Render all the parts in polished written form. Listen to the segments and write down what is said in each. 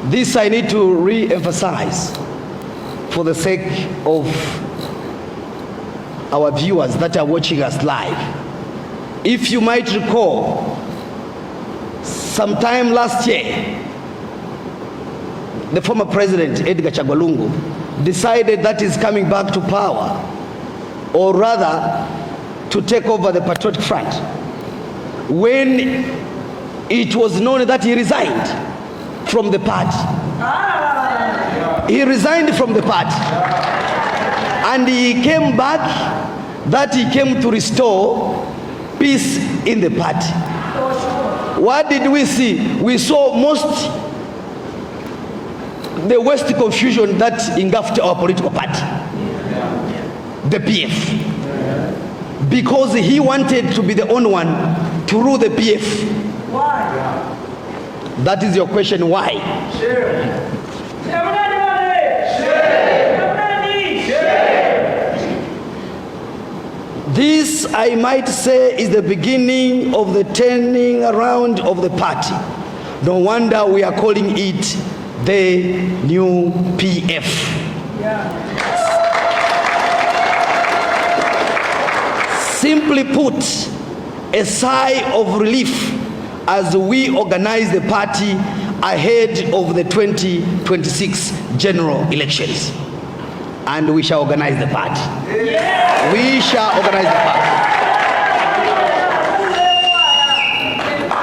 This I need to re-emphasize for the sake of our viewers that are watching us live. If you might recall, sometime last year, the former president, Edgar Lungu, decided that he's coming back to power, or rather, to take over the Patriotic Front, when it was known that he resigned from the party. He resigned from the party. And he came back, that he came to restore peace in the party. What did we see? We saw the worst confusion that engulfed our political party, the PF, because he wanted to be the only one to rule the PF. Why? That is your question, why? This, I might say, is the beginning of the turning around of the party. No wonder we are calling it the new PF. Simply put, a sigh of relief as we organize the party ahead of the 2026 general elections. And we shall organize the party. We shall organize the party.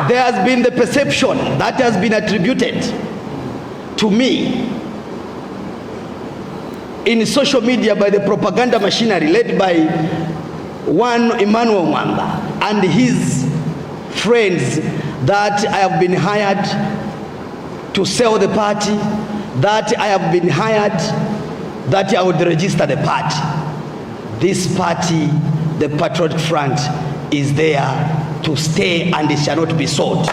There has been the perception that has been attributed to me in social media by the propaganda machinery led by one Emmanuel Mwamba and his friends that I have been hired to sell the party, that I have been hired that I would register the party. This party, the Patriotic Front, is there to stay and it shall not be sold.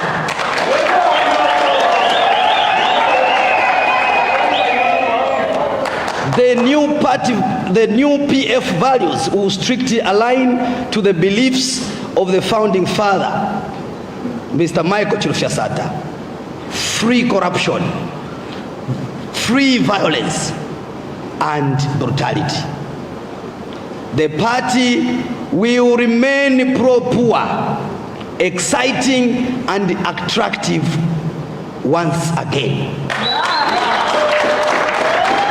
The new party, the new PF values will strictly align to the beliefs of the founding father, Mr. Michael Chilufyasata. Free corruption, free violence, and brutality. The party will remain pro-poor, exciting and attractive once again.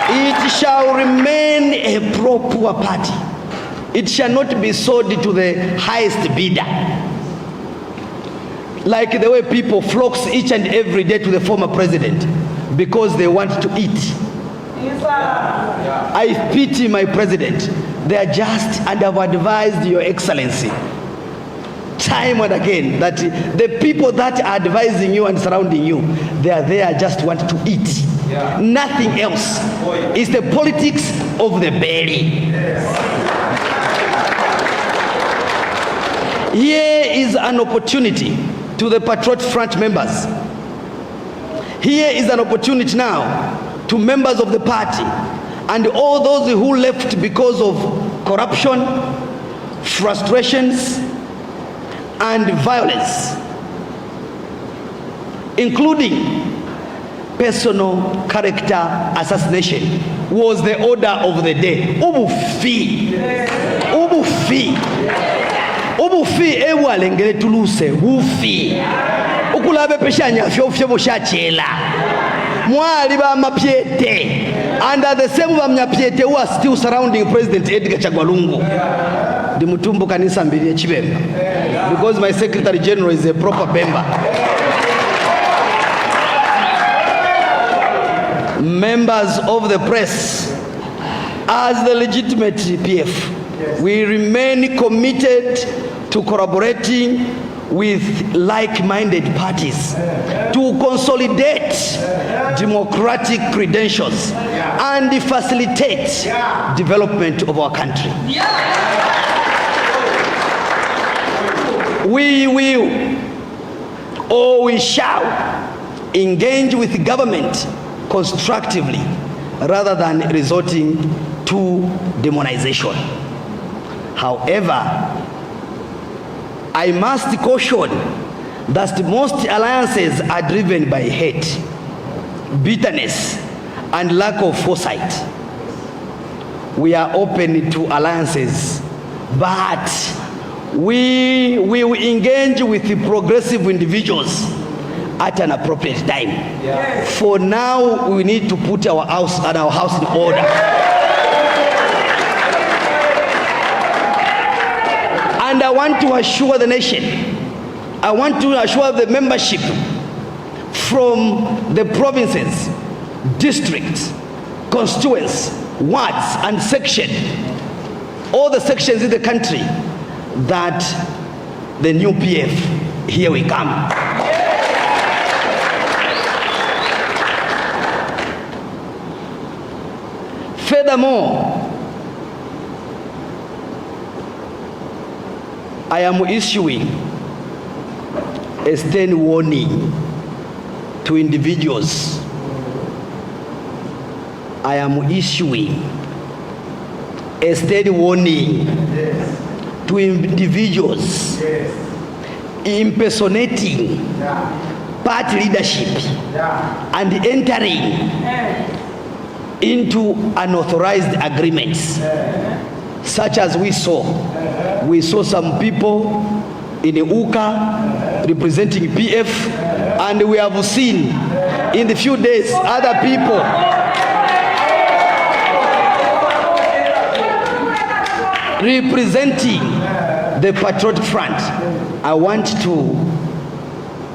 It shall remain a pro-poor party. It shall not be sold to the highest bidder, like the way people flocks each and every day to the former president because they want to eat. I pity my president. They are just, and I've advised your excellency time and again that the people that are advising you and surrounding you, they are there just want to eat. Nothing else. It's the politics of the belly. Here is an opportunity to the Patriotic Front members. Here is an opportunity now to members of the party and all those who left because of corruption, frustrations, and violence, including personal character assassination, was the order of the day. Ubufi. Ubufi. Ubufi ewalengele tuluse. Ufi. Ukulabe peshanya fyofye boshachela. Mwali ba mapiete. Under the same bamnyapiete who are still surrounding President Edgar Lungu. The Mutumbu kanisa mbili chibemba. Because my Secretary General is a proper member. Members of the press, as the legitimate PF, we remain committed to collaborating with like-minded parties to consolidate democratic credentials and facilitate development of our country. We will, or we shall, engage with government constructively rather than resorting to demonization. However, I must caution that most alliances are driven by hate. bitterness, and lack of foresight. We are open to alliances, but we will engage with the progressive individuals at an appropriate time. Yes. For now, we need to put our house in order. And I want to assure the nation, I want to assure the membership from the provinces, districts, constituents, wards, and section, all the sections in the country, that the new PF, here we come. Furthermore, I am issuing a stern warning to individuals. I am issuing a stern warning to individuals impersonating party leadership and entering into unauthorized agreements, such as we saw. We saw some people in UKA representing PF, and we have seen in the few days other people representing the Patriotic Front. I want to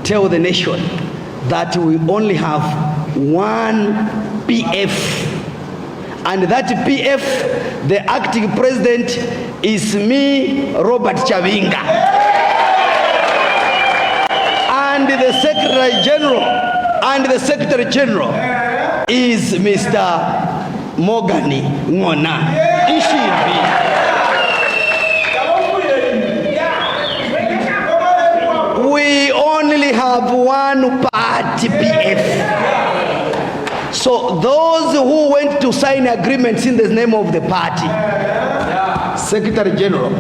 tell the nation that we only have one PF, and that PF, the acting president, is me, Robert CHABINGA, and the Secretary General is Mr. Mogani Ngona. We only have one party PF. So those who went to sign agreements in the name of the party, Secretary General,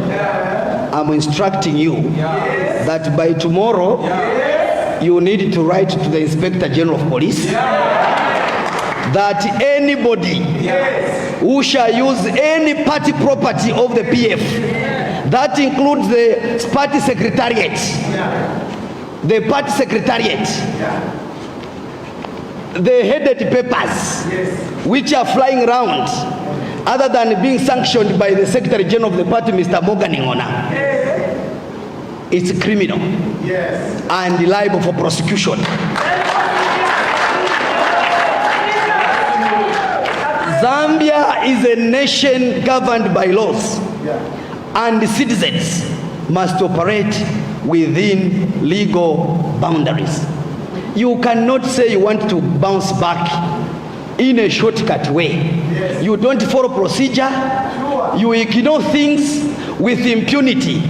I'm instructing you that by tomorrow you need to write to the Inspector General of Police that anybody who shall use any party property of the PF, that includes the party secretariat, the headed papers which are flying around, other than being sanctioned by the Secretary General of the party, Mr. Mogani Ngona, it's criminal and liable for prosecution. Zambia is a nation governed by laws, and the citizens must operate within legal boundaries. You cannot say you want to bounce back in a shortcut way. You don't follow procedure. You ignore things with impunity.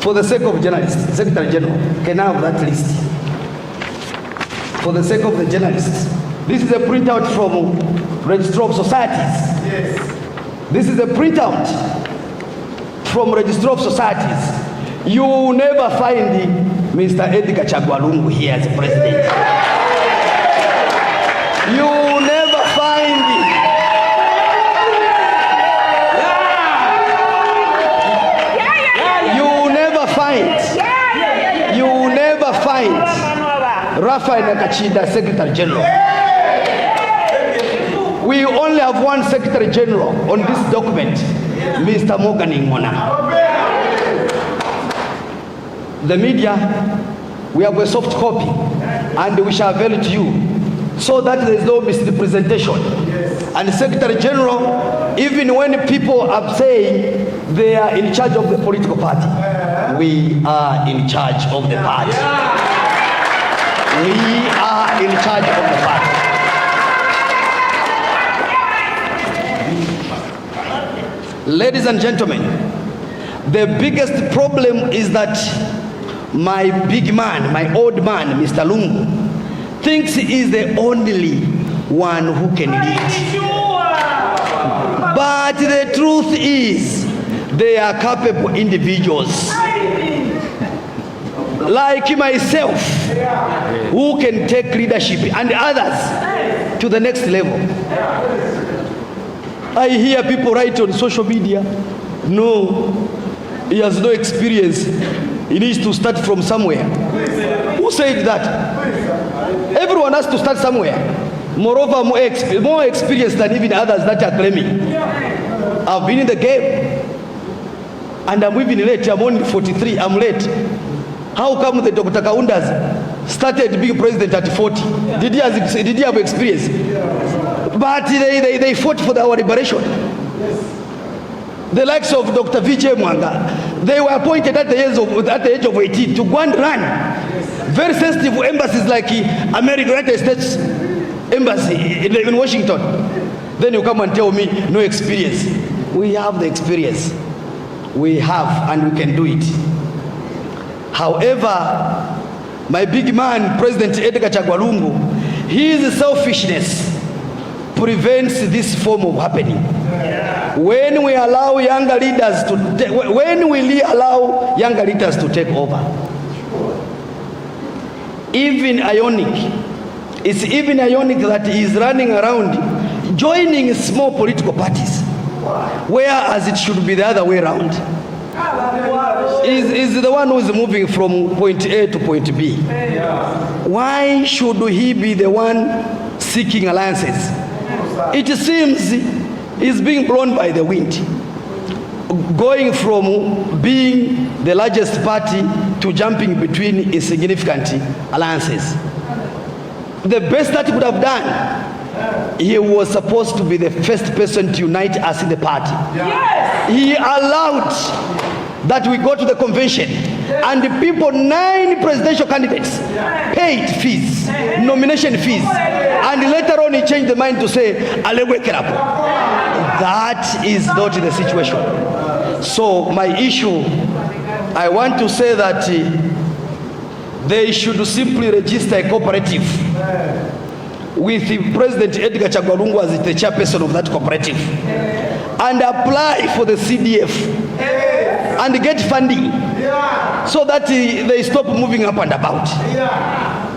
For the sake of journalists, Secretary General, can I have that list? For the sake of the journalists, this is a printout from Registrar of Societies. This is a printout from Registrar of Societies. You will never find Mr. Edgar LUNGU here as a president. You will never find Raphael Nakachinda, Secretary General. We only have one Secretary General on this document, Mr. Mogani Ngona. The media, we have a soft copy, and we shall avail it to you, so that there is no misrepresentation. And Secretary General, even when people are saying they are in charge of the political party, we are in charge of the party. We are in charge of the party. Ladies and gentlemen, the biggest problem is that my big man, my old man, Mr. Lungu, thinks he is the only one who can lead. But the truth is, they are capable individuals. like myself, who can take leadership and others to the next level. I hear people write on social media, no, he has no experience, he needs to start from somewhere. Who said that? Everyone has to start somewhere. Moreover, more experience than even others that are claiming. I've been in the game, and I'm even late. I'm only 43, I'm late. How come the Dr. Kaundas started being president at 40? Did he have experience? But they fought for our liberation. The likes of Dr. Vijay Mwanga, they were appointed at the age of 18 to go and run very sensitive embassies like American United States Embassy in Washington. Then you come and tell me no experience. We have the experience. We have, and we can do it. However, my big man, President Edgar LUNGU, his selfishness prevents this form of happening. When we allow younger leaders to take over, it's even ironic that he is running around joining small political parties, whereas it should be the other way around. Is the one who is moving from point A to point B. Why should he be the one seeking alliances? It seems he's being blown by the wind, going from being the largest party to jumping between insignificant alliances. The best that he could have done, he was supposed to be the first person to unite us in the party. Yes. He allowed that we go to the convention, and the people, 9 presidential candidates, paid fees, nomination fees, and later on he changed the mind to say, that is not the situation. So my issue, I want to say that they should simply register a cooperative with President Edgar LUNGU as the chairperson of that cooperative, and apply for the CDF and get funding, so that they stop moving up and about.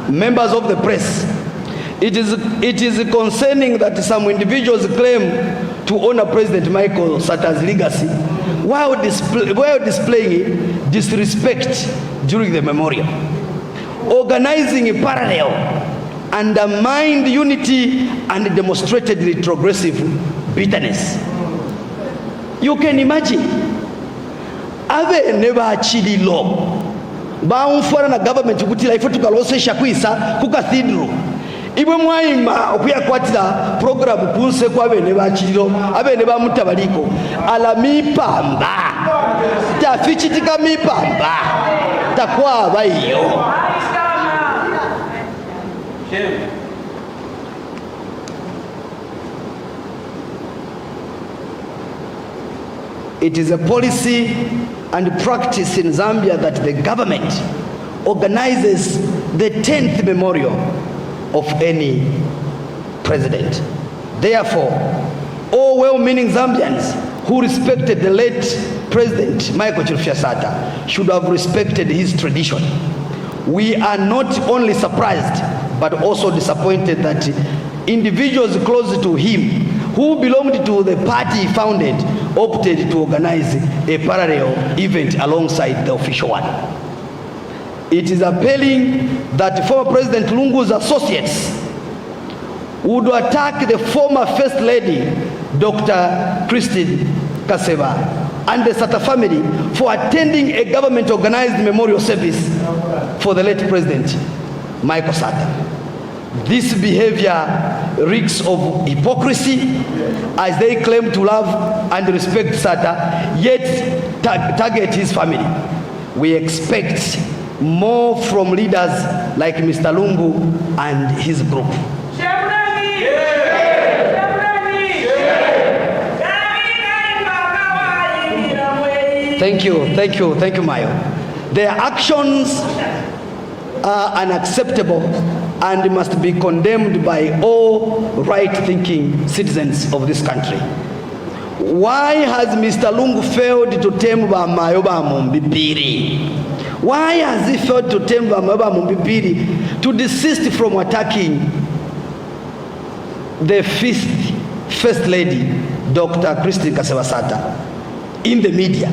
Members of the press, it is concerning that some individuals claim to honor President Michael Sata's legacy while displaying disrespect during the memorial. Organizing in parallel undermined unity and demonstrated retrogressive bitterness. You can imagine, ave never achili law baumfora na government kutila ifo tukalosesha kwisa ku cathedral ibwe mwaima okuyakwatira program kunse kwa bene bachiliro abene bamutabaliko ala mipamba tafichitika mipamba takwa bayo. It is a policy and practice in Zambia that the government organizes the 10th memorial of any president. Therefore, all well-meaning Zambians who respected the late President Michael Sata should have respected his tradition. We are not only surprised but also disappointed that individuals close to him who belonged to the party he founded opted to organize a parallel event alongside the official one. It is appalling that former President Lungu's associates would attack the former First Lady, Dr. Christine Kaseba, and the Sata family for attending a government-organized memorial service for the late President Michael Sata. This behavior reeks of hypocrisy, as they claim to love and respect Sata, yet target his family. We expect more from leaders like Mr. Lungu and his group. Thank you, Mayo. Their actions are unacceptable and must be condemned by all right-thinking citizens of this country. Why has Mr. Lungu failed to tame Mumbi Phiri? Why has he failed to tell Mumbi Phiri to desist from attacking the First Lady, Dr. Christine Kasevasata, in the media?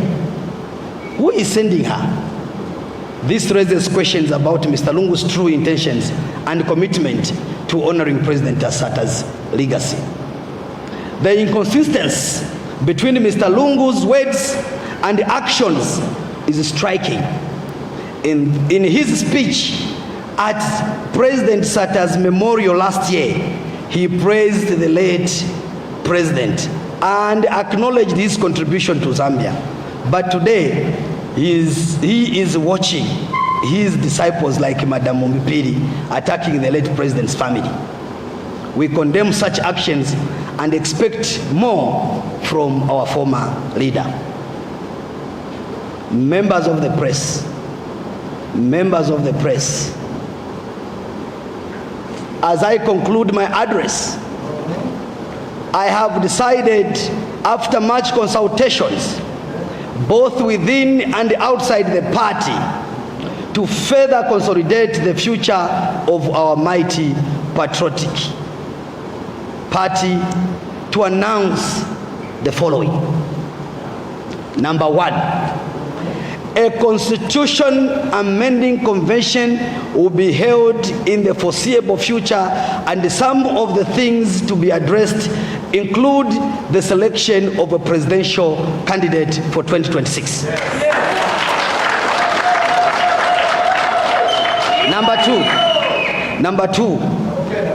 Who is sending her? This raises questions about Mr. Lungu's true intentions and commitment to honoring President Asata's legacy. The inconsistency between Mr. Lungu's words and actions is striking. In his speech at President Sata's memorial last year, he praised the late president and acknowledged his contribution to Zambia. But today, he is watching his disciples like Madam Mumbi Phiri attacking the late president's family. We condemn such actions and expect more from our former leader. Members of the press, as I conclude my address, I have decided, after much consultations, both within and outside the party, to further consolidate the future of our mighty patriotic party, to announce the following. Number one, a constitution amending convention will be held in the foreseeable future, and some of the things to be addressed include the selection of a presidential candidate for 2026. Number two,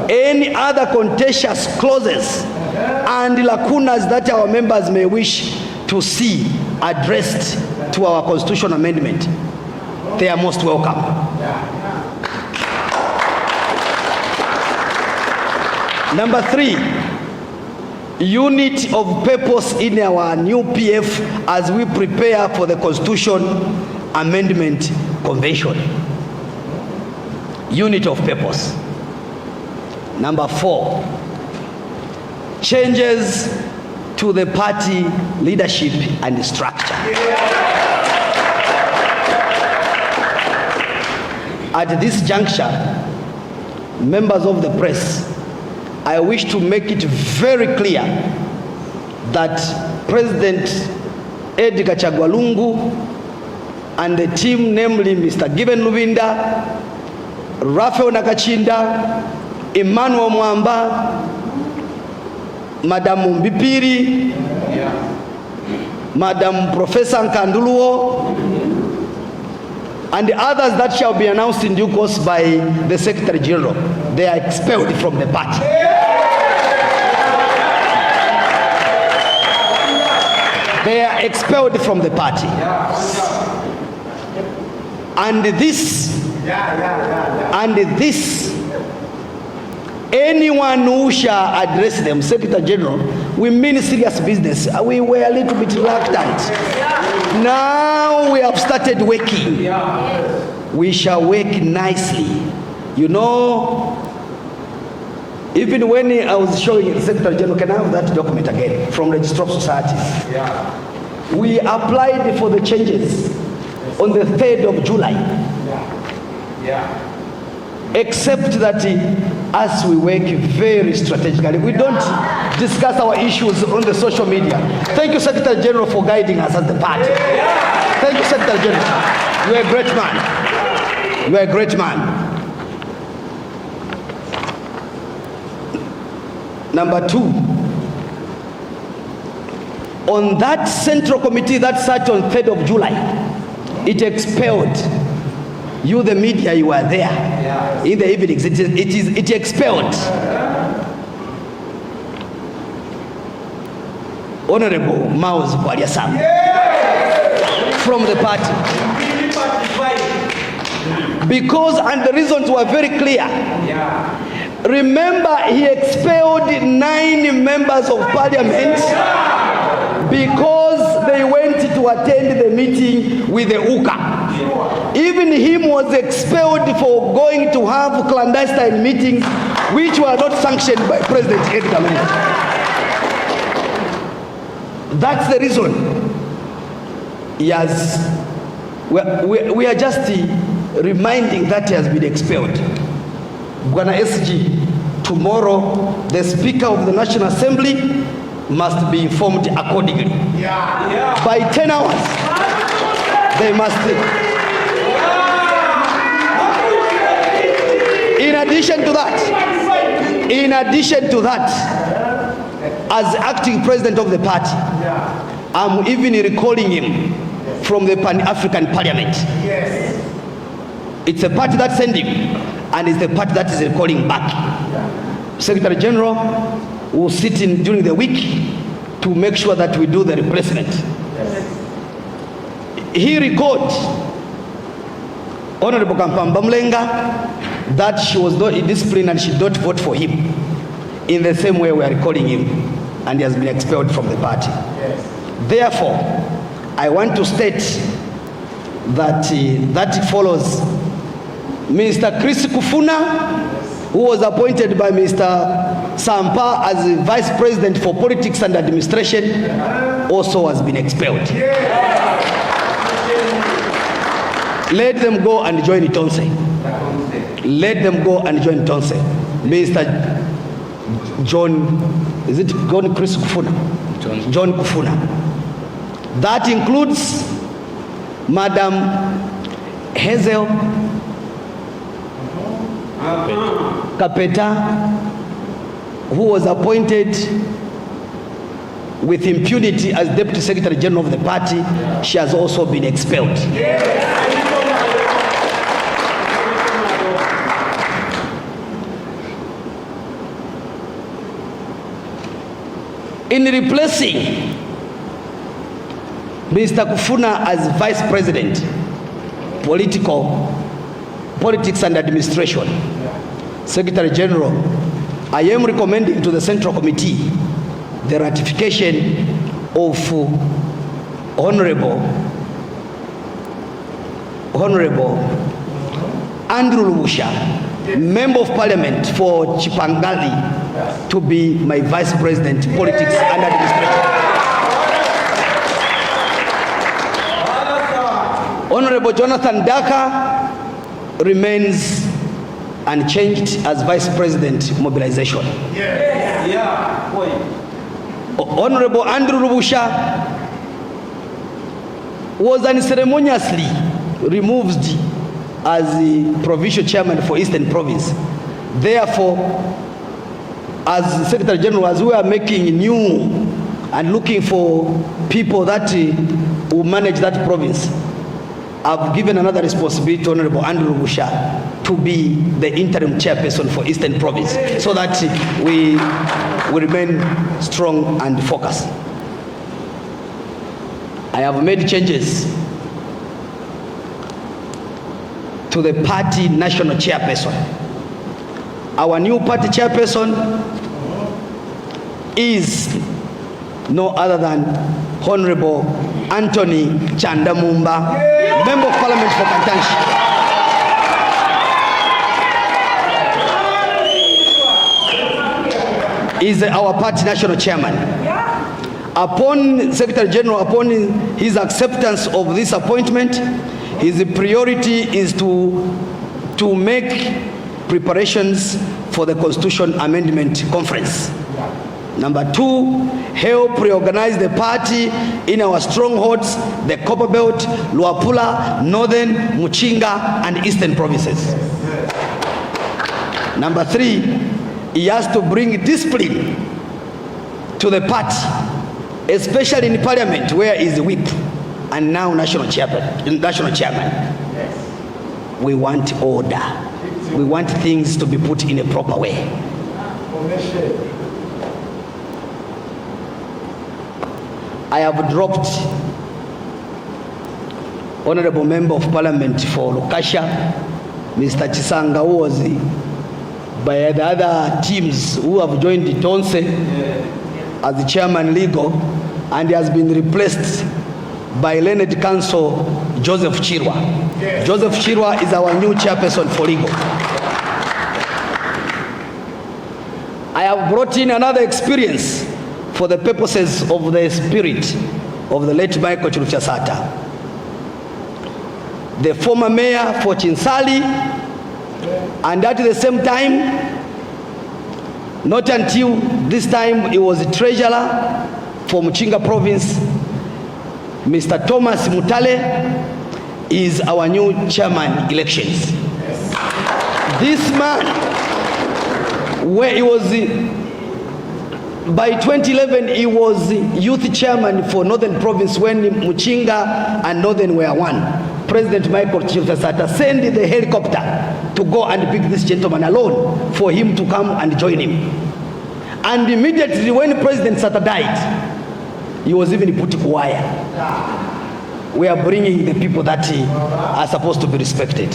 any other contentious clauses and lacunas that our members may wish to see addressed to our constitutional amendment, they are most welcome. Number three, unity of purpose in our new PF as we prepare for the Constitution Amendment Convention. Unity of purpose. Number four, changes to the party leadership and structure. At this juncture, members of the press, I wish to make it very clear that President Edgar Lungu and the team, namely Mr. Lubinda, Raphael Nakachinda, Emmanuel Mwamba, Madam Mumbi Phiri, Madam Professor Nkandu Luo, and the others that shall be announced in due course by the Secretary General, they are expelled from the party. They are expelled from the party. And this, anyone who shall address them, Secretary General, we mean serious business. We were a little bit reluctant. Now we have started working. We shall work nicely. You know, even when I was showing the Secretary General, can I have that document again from Registrar of Societies? Yeah. We applied for the changes on the 3rd of July. Yeah. Except that as we work very strategically, we don't discuss our issues on the social media. Thank you, Secretary General, for guiding us as the party. Thank you, Secretary General. You are a great man. You are a great man. Number two, on that central committee that sat on 3rd of July, it expelled. You, the media, you were there. Yeah. In the evenings, it expelled Honorable Maus Kwariasam from the party. Because, and the reasons were very clear. Yeah. Remember, he expelled 9 members of parliament because they went to attend the meeting with the UKA. Even him was expelled for going to have clandestine meetings which were not sanctioned by President Edgar LUNGU. That's the reason he has We are just reminding that he has been expelled. Bwana SG, tomorrow the Speaker of the National Assembly must be informed accordingly. By 10 hours, they must. In addition to that, as acting president of the party, I'm even recalling him from the Pan-African Parliament. It's a party that sent him, and it's the party that is recalling back. Secretary General will sit in during the week to make sure that we do the replacement. He recalled Honorable Kampamba Mlenga that she was not indisciplined and she did not vote for him. In the same way we are recalling him, and he has been expelled from the party. Therefore, I want to state that that follows Mr. Chris Kufuna, who was appointed by Mr. Sampa as Vice President for Politics and Administration, also has been expelled. Let them go and join Tonse. Let them go and join Tonse. Mr. John, is it John Chris Kufuna? John Kufuna. That includes Madam Hazel Kapeta, who was appointed with impunity as Deputy Secretary General of the party. She has also been expelled. In replacing Mr. Kufuna as Vice President, Politics and Administration, Secretary General, I am recommending to the Central Committee the ratification of Honorable Nkandu Luo, Member of Parliament for Chipangali, to be my Vice President, Politics and Administration. Honorable Jonathan Daka remains unchanged as Vice President, Mobilization. Honorable Nkandu Luo was unceremoniously removed as the Provincial Chairman for Eastern Province. Therefore, as Secretary General, as we are making new and looking for people that will manage that province, I've given another responsibility to Honorable Nkandu Luo to be the interim chairperson for Eastern Province, so that we remain strong and focused. I have made changes to the party national chairperson. Our new party chairperson is no other than Honorable Anthony Chandamumba, Member of Parliament for Kantanshi. Is our party national chairman. Upon Secretary General, upon his acceptance of this appointment, his priority is to make preparations for the Constitution Amendment Conference. Number 2, help reorganize the party in our strongholds, the Copper Belt, Luapula, Northern, Muchinga, and Eastern provinces. Number 3, he has to bring discipline to the party, especially in Parliament, where he is the whip and now national chairman. We want order. We want things to be put in a proper way. I have dropped Honorable Member of Parliament for Lukasha, Mr. Chisanga, who was by the other teams who have joined the Tonse as the chairman legal, and he has been replaced by Learned Counsel Joseph Chirwa. Yes. Joseph Chirwa is our new chairperson for legal. I have brought in another experience for the purposes of the spirit of the late Michael Chiruchasata. the former mayor for Chinsali, and at the same time, not until this time, he was treasurer for Muchinga province. Mr. Thomas Mutale is our new chairman elections. This man, where he was, by 2011, he was youth chairman for Northern Province when Muchinga and Northern were one. President Michael Chifasata sent the helicopter to go and pick this gentleman alone for him to come and join him. And immediately when President Sata died, he was even put to wire. We are bringing the people that are supposed to be respected.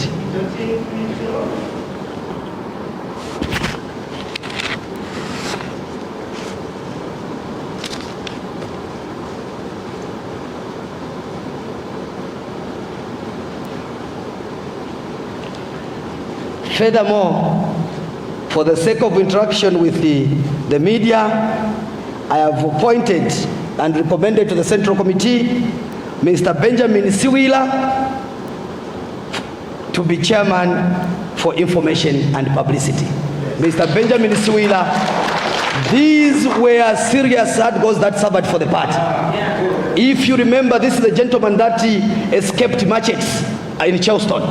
Furthermore, for the sake of interaction with the media, I have appointed and recommended to the Central Committee Mr. Benjamin Siwila to be chairman for information and publicity. Mr. Benjamin Siwila, these were serious hard goals that served for the party. If you remember, this is the gentleman that escaped matches in Charleston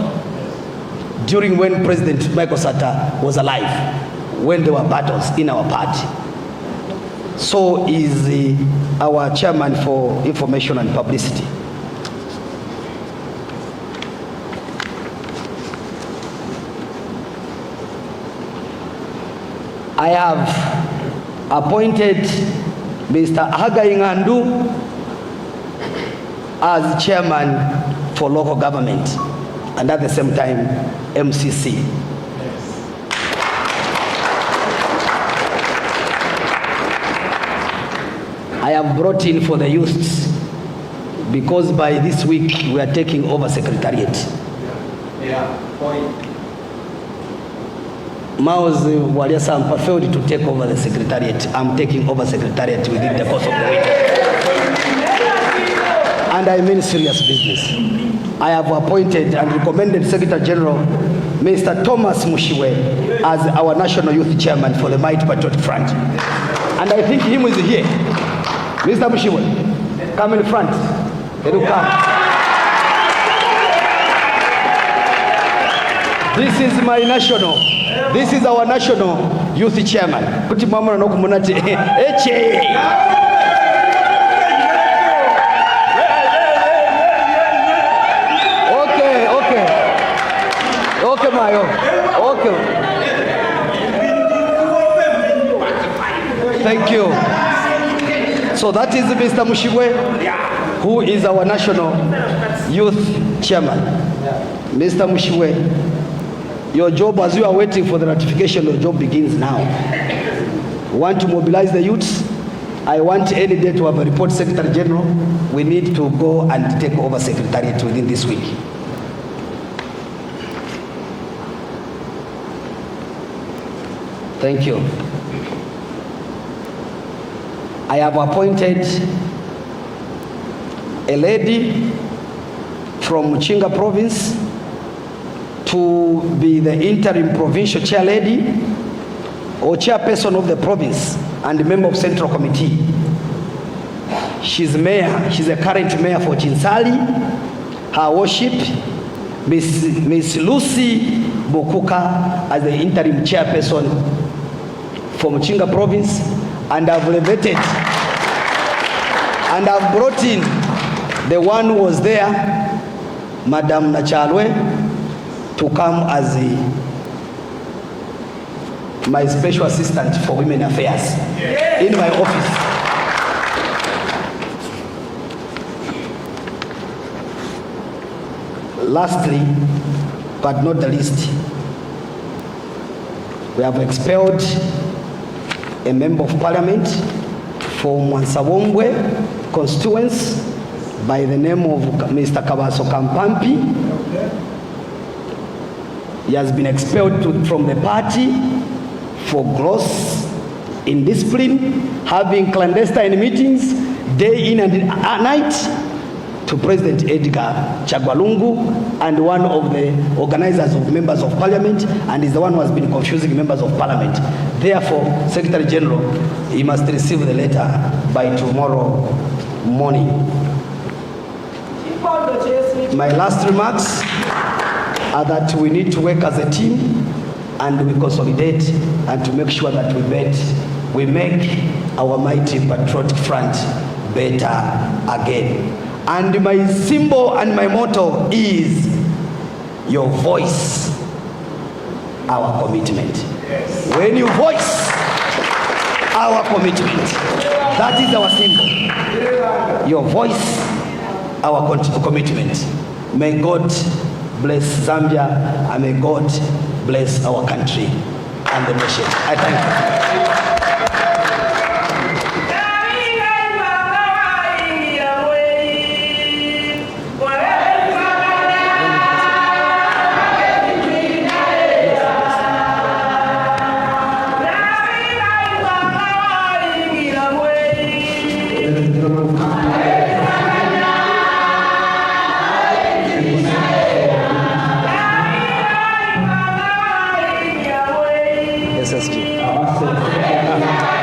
during when President Michael Sata was alive, when there were battles in our party. So is our chairman for information and publicity. I have appointed Mr. Nkandu as chairman for local government, and at the same time MCC. I have brought in for the youths because by this week we are taking over secretariat. Mao's Walia Sampa failed to take over the secretariat. I'm taking over secretariat within the course of the week. And I mean serious business. I have appointed and recommended Secretary General Mr. Thomas Mushiwe as our National Youth Chairman for the Mighty Patriotic Front. And I think him is here. Mr. Mushiwe, come in front. This is my national. This is our National Youth Chairman. Okay, Mayo. Okay. Thank you. So that is Mr. Mushiwe, who is our National Youth Chairman. Mr. Mushiwe, your job, as you are waiting for the ratification, your job begins now. Want to mobilize the youths? I want any day to have a report Secretary General. We need to go and take over Secretariat within this week. Thank you. I have appointed a lady from Muchinga province to be the interim provincial chair lady or chairperson of the province and member of Central Committee. She's mayor. She's a current mayor for Chinsali. Her worship, Miss Lucy Bokuka, as the interim chairperson for Muchinga province, and I've elevated and I've brought in the one who was there, Madam Nachalwe, to come as my special assistant for women affairs in my office. Lastly, but not the least, we have expelled a member of parliament for Mwansabombwe constituents by the name of Mr. Kabaso Kapampi. He has been expelled from the party for gross indiscipline, having clandestine meetings day in and night, to President Edgar LUNGU and one of the organizers of Members of Parliament, and is the one who has been confusing Members of Parliament. Therefore, Secretary General, he must receive the letter by tomorrow morning. My last remarks are that we need to work as a team and we consolidate and to make sure that we make our mighty patriotic front better again. And my symbol and my motto is your voice, our commitment. Yes. When you voice our commitment, that is our symbol. Your voice, our commitment. May God bless Zambia and may God bless our country and the nation. I thank you.